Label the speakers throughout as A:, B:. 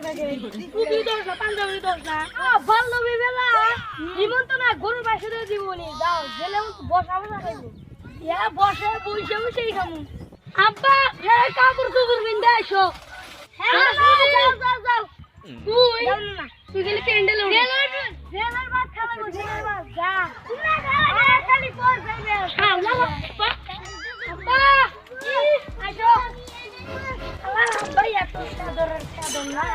A: থাকে টুপি দোষ না পাঞ্জাবি দোষ না বাল্যবি বেলা জীবন্ত না গরুর পাশে দিয়ে জীবনি যাও গেলে বসা বসা খাইবো ইয়া বসে বসে বসেই খামু আব্বা হ্যাঁ কাপড় চুপড় বিন্দা আসো হ্যাঁ যাও যাও যাও তুই তুই গেলে প্যান্ডেল উড়ে জেলার ভাত খাওয়াবো জেলার ভাত যা না খাওয়া খালি পর যাইবে খাও না আব্বা আসো আল্লাহ ভাই এত চাদর না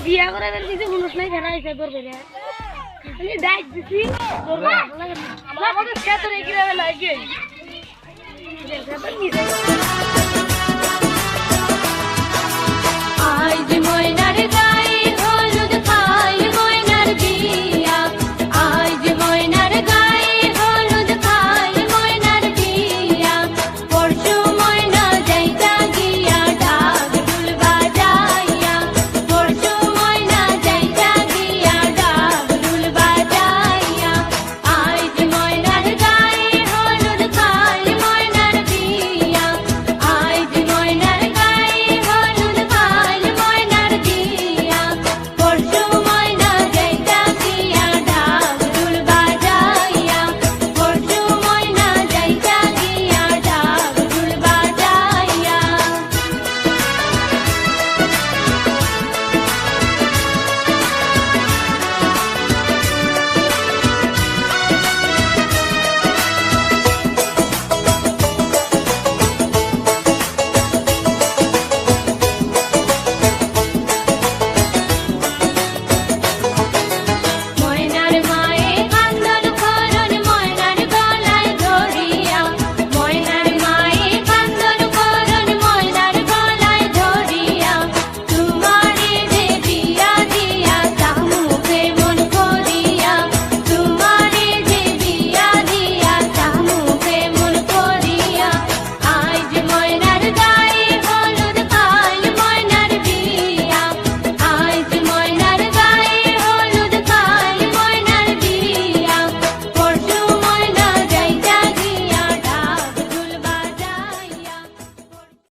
A: বিয়া করে কিছু মানুষ নাই ফেরা হয়েছে তোর বেলে আমি ডাক দিছি আমাদের ক্ষেত্রে কিভাবে লাগে
B: আজ ময়নারে